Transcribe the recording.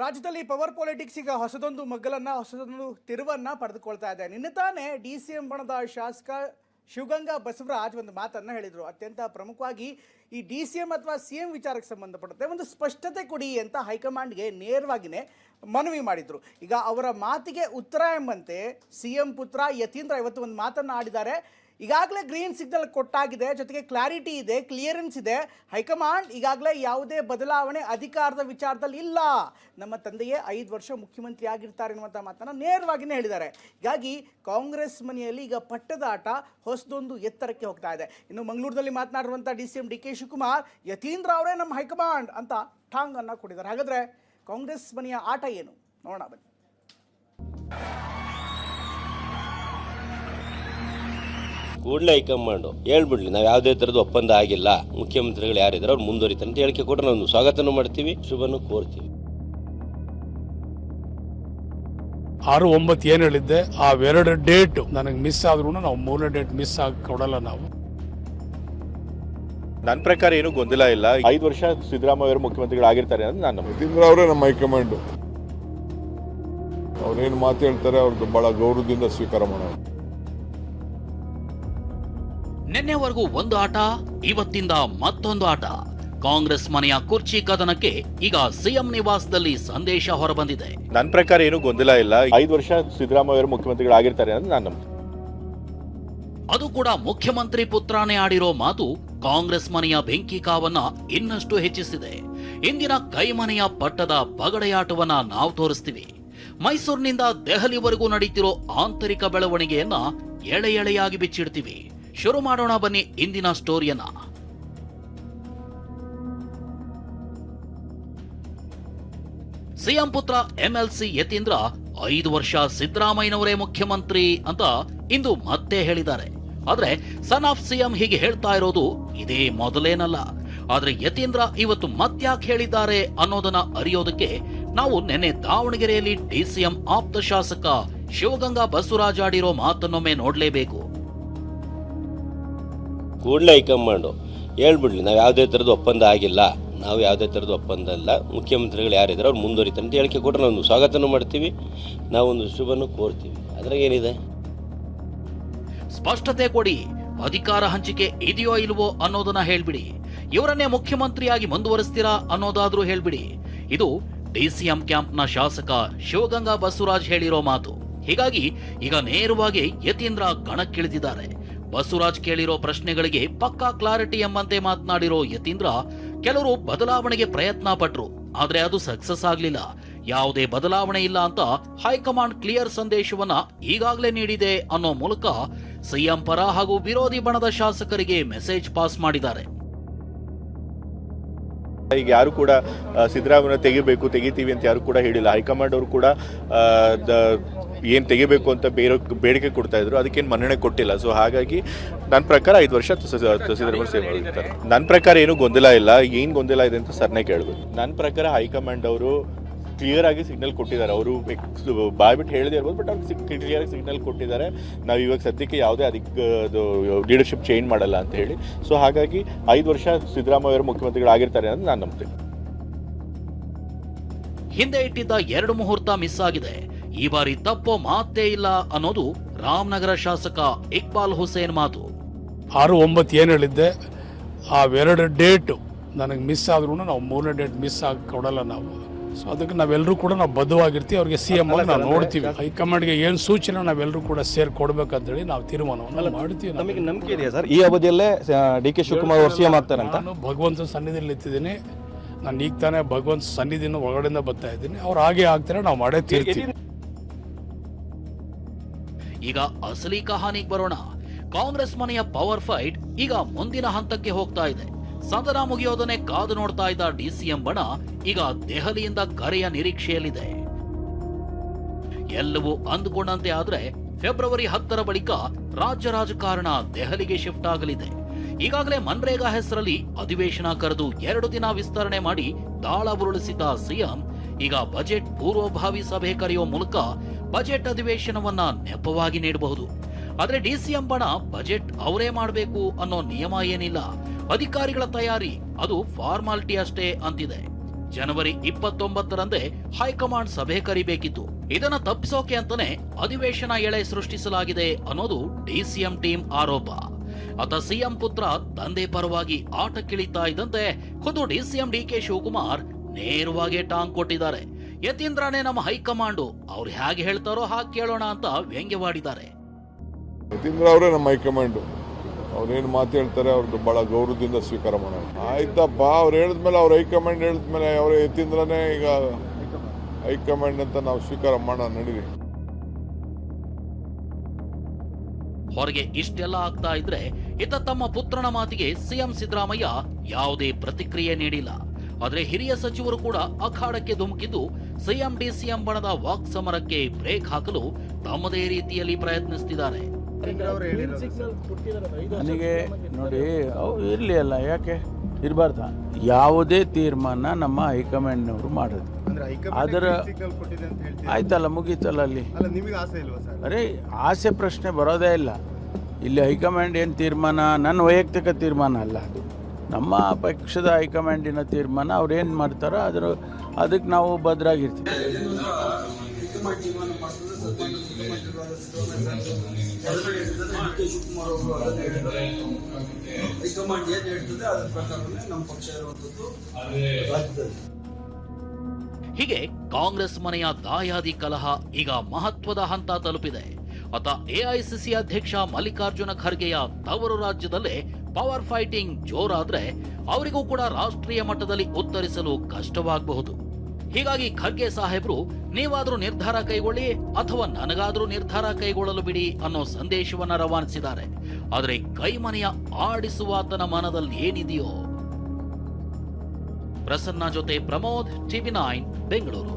ರಾಜ್ಯದಲ್ಲಿ power politics ಈಗ ಹೊಸದೊಂದು ಹೊಸದೊಂದು ತಿರುವನ್ನ ಪಡೆದುಕೊಳ್ತಾ ಇದೆ. ನಿನ್ನೆ ತಾನೇ ಡಿಸಿಎಂ ಬಣದ ಶಾಸಕ ಶಿವಗಂಗಾ ಬಸವರಾಜ್ ಒಂದು ಮಾತನ್ನ ಹೇಳಿದ್ರು. ಅತ್ಯಂತ ಪ್ರಮುಖವಾಗಿ ಈ ಡಿಸಿಎಂ ಅಥವಾ ಸಿಎಂ ವಿಚಾರಕ್ಕೆ ಸಂಬಂಧಪಟ್ಟಂತೆ ಒಂದು ಸ್ಪಷ್ಟತೆ ಕೊಡಿ ಅಂತ ಹೈಕಮಾಂಡ್ಗೆ ನೇರವಾಗಿನೇ ಮನವಿ ಮಾಡಿದ್ರು. ಈಗ ಅವರ ಮಾತಿಗೆ ಉತ್ತರ ಎಂಬಂತೆ ಸಿಎಂ ಪುತ್ರ ಯತೀಂದ್ರ ಇವತ್ತು ಒಂದು ಮಾತನ್ನ ಆಡಿದ್ದಾರೆ. ಈಗಾಗಲೇ ಗ್ರೀನ್ ಸಿಗ್ನಲ್ ಕೊಟ್ಟಾಗಿದೆ, ಜೊತೆಗೆ ಕ್ಲಾರಿಟಿ ಇದೆ, ಕ್ಲಿಯರೆನ್ಸ್ ಇದೆ. ಹೈಕಮಾಂಡ್ ಈಗಾಗಲೇ ಯಾವುದೇ ಬದಲಾವಣೆ ಅಧಿಕಾರದ ವಿಚಾರದಲ್ಲಿ ಇಲ್ಲ, ನಮ್ಮ ತಂದೆಯೇ 5 ವರ್ಷ ಮುಖ್ಯಮಂತ್ರಿ ಆಗಿರ್ತಾರೆ ಅನ್ನುವಂಥ ಮಾತನ್ನು ನೇರವಾಗಿಯೇ ಹೇಳಿದ್ದಾರೆ. ಹೀಗಾಗಿ ಕಾಂಗ್ರೆಸ್ ಮನೆಯಲ್ಲಿ ಈಗ ಪಟ್ಟದಾಟ ಹೊಸದೊಂದು ಎತ್ತರಕ್ಕೆ ಹೋಗ್ತಾ ಇದೆ. ಇನ್ನು ಮಂಗಳೂರಿನಲ್ಲಿ ಮಾತನಾಡಿರುವಂಥ DCM D K Shivakumar Yathindra ಅವರೇ ನಮ್ಮ ಹೈಕಮಾಂಡ್ ಅಂತ ಠಾಂಗ್ ಅನ್ನ ಕೊಟ್ಟಿದ್ದಾರೆ. ಹಾಗಾದ್ರೆ ಕಾಂಗ್ರೆಸ್ ಮನೆಯ ಆಟ ಏನು ನೋಡೋಣ ಬನ್ನಿ. ಕೂಡಲೇ ಹೈಕಮಾಂಡು ಹೇಳ್ಬಿಡ್ಲಿ, ನಾವು ಯಾವುದೇ ತರದ ಒಪ್ಪಂದ ಆಗಿಲ್ಲ, ಮುಖ್ಯಮಂತ್ರಿಗಳು ಯಾರಿದ್ದಾರೆ ಅವ್ರು ಮುಂದುವರಿತಾರೆ ಅಂತ ಹೇಳಿಕೆ ಕೊಟ್ಟರೆ ನಾವು ಸ್ವಾಗತನೂ ಮಾಡ್ತೀವಿ, ಶುಭನೂ ಕೋರ್ತೀವಿ. 6-9 ಏನು ಹೇಳಿದ್ದೆ, ಆ 2 ಡೇಟ್ ನನಗೆ ಮಿಸ್ ಆದ್ರೂ ನಾವು 3ನೇ ಡೇಟ್ ಮಿಸ್ ಆಗಿ ಕೊಡಲ್ಲ. ನಾವು ನನ್ನ ಪ್ರಕಾರ ಏನು ಗೊಂದಲ ಇಲ್ಲ. 5 ವರ್ಷ ಸಿದ್ದರಾಮಯ್ಯ ಅವರು ಮುಖ್ಯಮಂತ್ರಿಗಳಾಗಿರ್ತಾರೆ ಅಂತ ನಾನು ಯತೀಂದ್ರ ಅವರೇ ನಮ್ಮ ಹೈಕಮಾಂಡ್. ಅವ್ರೇನು ಮಾತು ಹೇಳ್ತಾರೆ ಅವ್ರದ್ದು ಬಹಳ ಗೌರವದಿಂದ ಸ್ವೀಕಾರ ಮಾಡೋದು. ನಿನ್ನೆವರೆಗೂ ಒಂದು ಆಟ, ಇವತ್ತಿಂದ ಮತ್ತೊಂದು ಆಟ. ಕಾಂಗ್ರೆಸ್ ಮನೆಯ ಕುರ್ಚಿ ಕದನಕ್ಕೆ ಈಗ ಸಿಎಂ ನಿವಾಸದಲ್ಲಿ ಸಂದೇಶ ಹೊರಬಂದಿದೆ. ನನ್ನ ಪ್ರಕಾರ ಏನು ಗೊಂದಲ ಇಲ್ಲ. 5 ವರ್ಷ ಸಿದ್ದರಾಮಯ್ಯ ಅವರು ಮುಖ್ಯಮಂತ್ರಿಗಳಾಗಿರ್ತಾರೆ ಅಂತ ನಾನು ಅದು ಕೂಡ ಮುಖ್ಯಮಂತ್ರಿ ಪುತ್ರನೇ ಆಡಿರೋ ಮಾತು ಕಾಂಗ್ರೆಸ್ ಮನೆಯ ಬೆಂಕಿ ಕಾವನ್ನ ಇನ್ನಷ್ಟು ಹೆಚ್ಚಿಸಿದೆ. ಇಂದಿನ ಕೈಮನೆಯ ಪಟ್ಟದ ಪಗಡೆಯಾಟವನ್ನ ನಾವು ತೋರಿಸ್ತೀವಿ. ಮೈಸೂರಿನಿಂದ ದೆಹಲಿವರೆಗೂ ನಡೀತಿರೋ ಆಂತರಿಕ ಬೆಳವಣಿಗೆಯನ್ನ ಎಳೆ ಎಳೆಯಾಗಿ ಬಿಚ್ಚಿಡ್ತೀವಿ. ಶುರು ಮಾಡೋಣ ಬನ್ನಿ ಇಂದಿನ ಸ್ಟೋರಿಯನ್ನ. ಸಿಎಂ ಪುತ್ರ ಎಂಎಲ್ಸಿ ಯತೀಂದ್ರ 5 ವರ್ಷ ಸಿದ್ದರಾಮಯ್ಯನವರೇ ಮುಖ್ಯಮಂತ್ರಿ ಅಂತ ಇಂದು ಮತ್ತೆ ಹೇಳಿದ್ದಾರೆ. ಆದ್ರೆ ಸನ್ ಆಫ್ ಸಿಎಂ ಹೀಗೆ ಹೇಳ್ತಾ ಇರೋದು ಇದೇ ಮೊದಲೇನಲ್ಲ. ಆದ್ರೆ ಯತೀಂದ್ರ ಇವತ್ತು ಮತ್ಯಾಕೆ ಹೇಳಿದ್ದಾರೆ ಅನ್ನೋದನ್ನ ಅರಿಯೋದಕ್ಕೆ ನಾವು ನೆನ್ನೆ ದಾವಣಗೆರೆಯಲ್ಲಿ ಡಿಸಿಎಂ ಆಪ್ತ ಶಾಸಕ ಶಿವಗಂಗಾ ಬಸವರಾಜ್ ಆಡಿರೋ ಮಾತನ್ನೊಮ್ಮೆ ನೋಡ್ಲೇಬೇಕು. ಕೂಡಲೇ ಹೈಕಮಾಂಡು ಹೇಳ್ಬಿಡ್ಲಿ, ನಾವು ಯಾವುದೇ ತರದ ಒಪ್ಪಂದ ಆಗಿಲ್ಲ, ನಾವು ಯಾವುದೇ ತರದ ಒಪ್ಪಂದ ಇಲ್ಲ, ಮುಖ್ಯಮಂತ್ರಿಗಳು ಯಾರಿದ್ದಾರೆ ಅವ್ರು ಮುಂದುವರಿತಾರೆ ಅಂತ ಹೇಳಿಕೆ ಕೊಟ್ಟರೆ ನಾವು ಸ್ವಾಗತನೂ ಮಾಡ್ತೀವಿ, ನಾವೊಂದು ಶುಭನೂ ಕೋರ್ತೀವಿ. ಅದ್ರಾಗ ಏನಿದೆ? ಸ್ಪಷ್ಟತೆ ಕೊಡಿ, ಅಧಿಕಾರ ಹಂಚಿಕೆ ಇದೆಯೋ ಇಲ್ವೋ ಅನ್ನೋದನ್ನ ಹೇಳ್ಬಿಡಿ. ಇವರನ್ನೇ ಮುಖ್ಯಮಂತ್ರಿಯಾಗಿ ಮುಂದುವರಿಸ್ತೀರಾ ಅನ್ನೋದಾದ್ರೂ ಹೇಳ್ಬಿಡಿ. ಇದು ಡಿಸಿಎಂ ಕ್ಯಾಂಪ್ನ ಶಾಸಕ ಶಿವಗಂಗಾ ಬಸವರಾಜ್ ಹೇಳಿರೋ ಮಾತು. ಹೀಗಾಗಿ ಈಗ ನೇರವಾಗಿ ಯತೀಂದ್ರ ಕಣಕ್ಕಿಳಿದಿದ್ದಾರೆ. ಬಸವರಾಜ್ ಕೇಳಿರೋ ಪ್ರಶ್ನೆಗಳಿಗೆ ಪಕ್ಕಾ ಕ್ಲಾರಿಟಿ ಎಂಬಂತೆ ಮಾತನಾಡಿರೋ ಯತೀಂದ್ರ ಕೆಲವರು ಬದಲಾವಣೆಗೆ ಪ್ರಯತ್ನ ಪಟ್ರು, ಆದ್ರೆ ಅದು ಸಕ್ಸಸ್ ಆಗ್ಲಿಲ್ಲ. ಯಾವುದೇ ಬದಲಾವಣೆ ಇಲ್ಲ ಅಂತ ಹೈಕಮಾಂಡ್ ಕ್ಲಿಯರ್ ಸಂದೇಶವನ್ನ ಈಗಾಗಲೇ ನೀಡಿದೆ ಅನ್ನೋ ಮೂಲಕ ಸಿಎಂ ಪರ ಹಾಗೂ ವಿರೋಧಿ ಬಣದ ಶಾಸಕರಿಗೆ ಮೆಸೇಜ್ ಪಾಸ್ ಮಾಡಿದ್ದಾರೆ. ಈಗ ಯಾರು ಕೂಡ ಸಿದ್ದರಾಮಯ್ಯ ತೆಗಿತೀವಿ ಅಂತ ಯಾರು ಕೂಡ ಹೇಳಿಲ್ಲ. ಹೈಕಮಾಂಡ್ ಅವರು ಕೂಡ ಏನು ತೆಗಿಬೇಕು ಅಂತ ಬೇಡಿಕೆ ಕೊಡ್ತಾ ಇದ್ರು, ಅದಕ್ಕೇನು ಮನ್ನಣೆ ಕೊಟ್ಟಿಲ್ಲ. ಸೊ ಹಾಗಾಗಿ ನನ್ನ ಪ್ರಕಾರ 5 ವರ್ಷ ಸಿದ್ದರಾಮಯ್ಯ ಸೇವೆ ಮಾಡಿರ್ತಾರೆ. ನನ್ನ ಪ್ರಕಾರ ಏನು ಗೊಂದಲ ಇಲ್ಲ. ಏನು ಗೊಂದಲ ಇದೆ ಅಂತ ಸರ್ನೇ ಕೇಳಬೇಕು. ನನ್ನ ಪ್ರಕಾರ ಹೈಕಮಾಂಡ್ ಅವರು ಕ್ಲಿಯರ್ ಆಗಿ ಸಿಗ್ನಲ್ ಕೊಟ್ಟಿದ್ದಾರೆ. ಅವರು ಬಾಯ್ಬಿಟ್ಟು ಹೇಳದೇ ಇರ್ಬೋದು, ಬಟ್ ಅವ್ರಿಗೆ ಕ್ಲಿಯರ್ ಆಗಿ ಸಿಗ್ನಲ್ ಕೊಟ್ಟಿದ್ದಾರೆ. ನಾವು ಇವಾಗ ಸದ್ಯಕ್ಕೆ ಯಾವುದೇ ಲೀಡರ್ಶಿಪ್ ಚೇಂಜ್ ಮಾಡಲ್ಲ ಅಂತ ಹೇಳಿ. ಸೊ ಹಾಗಾಗಿ 5 ವರ್ಷ ಸಿದ್ದರಾಮಯ್ಯ ಅವರು ಮುಖ್ಯಮಂತ್ರಿಗಳಾಗಿರ್ತಾರೆ ಅಂತ ನಾನು ನಂಬ್ತೀನಿ. ಹಿಂದೆ ಇಟ್ಟಿದ್ದ 2 ಮುಹೂರ್ತ ಮಿಸ್ ಆಗಿದೆ. ಈ ಬಾರಿ ತಪ್ಪೋ ಮಾತೇ ಇಲ್ಲ ಅನ್ನೋದು ರಾಮನಗರ ಶಾಸಕ ಇಕ್ಬಾಲ್ ಹುಸೇನ್ ಮಾತು. 6-9 ಏನು ಹೇಳಿದ್ದೆ, ಆ 2 ಡೇಟ್ ನನಗೆ ಮಿಸ್ ಆದ್ರೂ ನಾವು 3ನೇ ಡೇಟ್ ಮಿಸ್ ಆಗಿ ಕೊಡಲ್ಲ. ನಾವು ಸೊ ಅದಕ್ಕೆ ನಾವೆಲ್ಲರೂ ಕೂಡ ನಾವು ಬದ್ಧವಾಗಿರ್ತೀವಿ. ಅವ್ರಿಗೆ ಸಿಎಂ ಆಗಿ ನಾವು ನೋಡ್ತೀವಿ. ಹೈಕಮಾಂಡ್ಗೆ ಏನು ಸೂಚನೆ ನಾವೆಲ್ಲರೂ ಕೂಡ ಸೇರಿ ಕೊಡ್ಬೇಕಂತೇಳಿ ನಾವು ತೀರ್ಮಾನವನ್ನು ಮಾಡ್ತೀವಿ. ನಮಗೆ ನಂಬಿಕೆ ಇದೆಯಾ ಸರ್ ಈ ಅವಧಿಯಲ್ಲೇ ಡಿ ಕೆ ಶಿವಕುಮಾರ್ ಅವರು ಸಿಎಂ ಆಗ್ತಾರೆ ಅಂತ? ನಾನು ಭಗವಂತನ ಸನ್ನಿಧಿಯಲ್ಲಿ ಇರ್ತಿದ್ದೀನಿ. ನಾನು ಈಗ ತಾನೇ ಭಗವಂತ ಸನ್ನಿಧಿನ ಒಳಗಡೆಯಿಂದ ಬರ್ತಾ ಇದ್ದೀನಿ. ಅವ್ರು ಹಾಗೆ ಆಗ್ತಾರೆ, ನಾವು ಮಾಡೇ ತೀರ್ತೀವಿ. ಈಗ ಅಸಲಿ ಕಹಾನಿಗೆ ಬರೋಣ. ಕಾಂಗ್ರೆಸ್ ಮನೆಯ ಪವರ್ ಫೈಟ್ ಈಗ ಮುಂದಿನ ಹಂತಕ್ಕೆ ಹೋಗ್ತಾ ಇದೆ. ಸದನ ಮುಗಿಯೋದನ್ನೇ ಕಾದು ನೋಡ್ತಾ ಇದ್ದ ಡಿಸಿಎಂ ಬಣ ಈಗ ದೆಹಲಿಯಿಂದ ಕರೆಯ ನಿರೀಕ್ಷೆಯಲ್ಲಿದೆ. ಎಲ್ಲವೂ ಅಂದುಕೊಂಡಂತೆ ಆದ್ರೆ ಫೆಬ್ರವರಿ 10ರ ಬಳಿಕ ರಾಜ್ಯ ರಾಜಕಾರಣ ದೆಹಲಿಗೆ ಶಿಫ್ಟ್ ಆಗಲಿದೆ. ಈಗಾಗಲೇ ಮನ್ರೇಗಾ ಹೆಸರಲ್ಲಿ ಅಧಿವೇಶನ ಕರೆದು 2 ದಿನ ವಿಸ್ತರಣೆ ಮಾಡಿ ದಾಳ ಉರುಳಿಸಿದ್ದ ಸಿಎಂ ಈಗ ಬಜೆಟ್ ಪೂರ್ವಭಾವಿ ಸಭೆ ಕರೆಯುವ ಮೂಲಕ ಬಜೆಟ್ ಅಧಿವೇಶನವನ್ನ ನೆಪವಾಗಿ ನೀಡಬಹುದು. ಆದ್ರೆ ಡಿಸಿಎಂ ಬಣ ಬಜೆಟ್ ಅವರೇ ಮಾಡಬೇಕು ಅನ್ನೋ ನಿಯಮ ಏನಿಲ್ಲ. ಅಧಿಕಾರಿಗಳ ತಯಾರಿ ಅದು ಫಾರ್ಮಾಲಿಟಿ ಅಷ್ಟೇ ಅಂತಿದೆ. ಜನವರಿ 29ರಂದೇ ಹೈಕಮಾಂಡ್ ಸಭೆ ಕರಿಬೇಕಿತ್ತು. ಇದನ್ನ ತಪ್ಪಿಸೋಕೆ ಅಂತಾನೆ ಅಧಿವೇಶನ ಎಳೆ ಸೃಷ್ಟಿಸಲಾಗಿದೆ ಅನ್ನೋದು ಡಿಸಿಎಂ ಟೀಮ್ ಆರೋಪ. ಅತ ಸಿಎಂ ಪುತ್ರ ತಂದೆ ಪರವಾಗಿ ಆಟಕ್ಕಿಳಿತಾ ಇದ್ದಂತೆ ಖುದ್ದು ಡಿಸಿಎಂ ಡಿಕೆ ಶಿವಕುಮಾರ್ ನೇರವಾಗಿ ಟಾಂಗ್ ಕೊಟ್ಟಿದ್ದಾರೆ. ಯತೀಂದ್ರನೇ ನಮ್ಮ ಹೈಕಮಾಂಡು, ಅವ್ರು ಹೇಗೆ ಹೇಳ್ತಾರೋ ಹಾಗೆ ಕೇಳೋಣ ಅಂತ ವ್ಯಂಗ್ಯವಾಡಿದ್ದಾರೆ. ಯತೀಂದ್ರ ಅವರೇ ನಮ್ಮ ಹೈಕಮಾಂಡು. ಅವ್ರೇನು ಮಾತು ಹೇಳ್ತಾರೆ ಅವ್ರದ್ದು ಭಾಳ ಗೌರವದಿಂದ ಸ್ವೀಕಾರ ಮಾಡೋಣ. ಆಯ್ತಪ್ಪ, ಅವ್ರು ಹೇಳಿದ್ಮೇಲೆ ಅವ್ರ ಹೈಕಮಾಂಡ್ ಹೇಳಿದ್ಮೇಲೆ ಅವರೇ ಯತೀಂದ್ರನೇ ಈಗ ಹೈಕಮಾಂಡ್ ಅಂತ ನಾವು ಸ್ವೀಕಾರ ಮಾಡೋಣ, ನಡೀರಿ. ಹೊರಗೆ ಇಷ್ಟೆಲ್ಲ ಆಗ್ತಾ ಇದ್ರೆ ಇತ್ತ ತಮ್ಮ ಪುತ್ರನ ಮಾತಿಗೆ ಸಿಎಂ ಸಿದ್ದರಾಮಯ್ಯ ಯಾವುದೇ ಪ್ರತಿಕ್ರಿಯೆ ನೀಡಿಲ್ಲ. ಆದ್ರೆ ಹಿರಿಯ ಸಚಿವರು ಕೂಡ ಅಖಾಡಕ್ಕೆ ಧುಮುಕಿದ್ದು ಸಿಎಂ ಡಿಸಿಎಂ ಬಣದ ವಾಕ್ ಸಮರಕ್ಕೆ ಬ್ರೇಕ್ ಹಾಕಲು ತಮ್ಮದೇ ರೀತಿಯಲ್ಲಿ ಪ್ರಯತ್ನಿಸುತ್ತಿದ್ದಾರೆ. ನನಗೆ ನೋಡಿ, ಅವು ಇರಲಿ ಅಲ್ಲ, ಯಾಕೆ ಇರಬಾರ್ದ? ಯಾವುದೇ ತೀರ್ಮಾನ ನಮ್ಮ ಹೈಕಮಾಂಡ್ನವರು ಮಾಡೋದು. ಅದರ ಆಯ್ತಲ್ಲ, ಮುಗೀತಲ್ಲ ಅಲ್ಲಿ. ಅರೆ, ಆಸೆ ಪ್ರಶ್ನೆ ಬರೋದೇ ಇಲ್ಲ ಇಲ್ಲಿ. ಹೈಕಮಾಂಡ್ ಏನು ತೀರ್ಮಾನ ನನ್ನ ವೈಯಕ್ತಿಕ ತೀರ್ಮಾನ ಅಲ್ಲ, ಅದು ನಮ್ಮ ಪಕ್ಷದ ಹೈಕಮಾಂಡಿನ ತೀರ್ಮಾನ. ಅವ್ರು ಏನು ಮಾಡ್ತಾರೋ ಅದಕ್ಕೆ ನಾವು ಭದ್ರಾಗಿರ್ತೀವಿ. ಹೀಗೆ ಕಾಂಗ್ರೆಸ್ ಮನೆಯ ದಾಯಾದಿ ಕಲಹ ಈಗ ಮಹತ್ವದ ಹಂತ ತಲುಪಿದೆ. ಅತ ಎಐಸಿಸಿ ಅಧ್ಯಕ್ಷ ಮಲ್ಲಿಕಾರ್ಜುನ ಖರ್ಗೆಯ ತವರು ರಾಜ್ಯದಲ್ಲೇ ಪವರ್ ಫೈಟಿಂಗ್ ಜೋರಾದ್ರೆ ಅವರಿಗೂ ಕೂಡ ರಾಷ್ಟ್ರೀಯ ಮಟ್ಟದಲ್ಲಿ ಉತ್ತರಿಸಲು ಕಷ್ಟವಾಗಬಹುದು. ಹೀಗಾಗಿ ಖರ್ಗೆ ಸಾಹೇಬ್ರು ನೀವಾದ್ರೂ ನಿರ್ಧಾರ ಕೈಗೊಳ್ಳಿ ಅಥವಾ ನನಗಾದ್ರೂ ನಿರ್ಧಾರ ಕೈಗೊಳ್ಳಲು ಬಿಡಿ ಅನ್ನೋ ಸಂದೇಶವನ್ನ ರವಾನಿಸಿದ್ದಾರೆ. ಆದರೆ ಕೈಮನೆಯ ಆಡಿಸುವ ಆತನ ಮನದಲ್ಲಿ ಏನಿದೆಯೋ. ಪ್ರಸನ್ನ ಜೊತೆ ಪ್ರಮೋದ್, ಟಿವಿ9 ಬೆಂಗಳೂರು.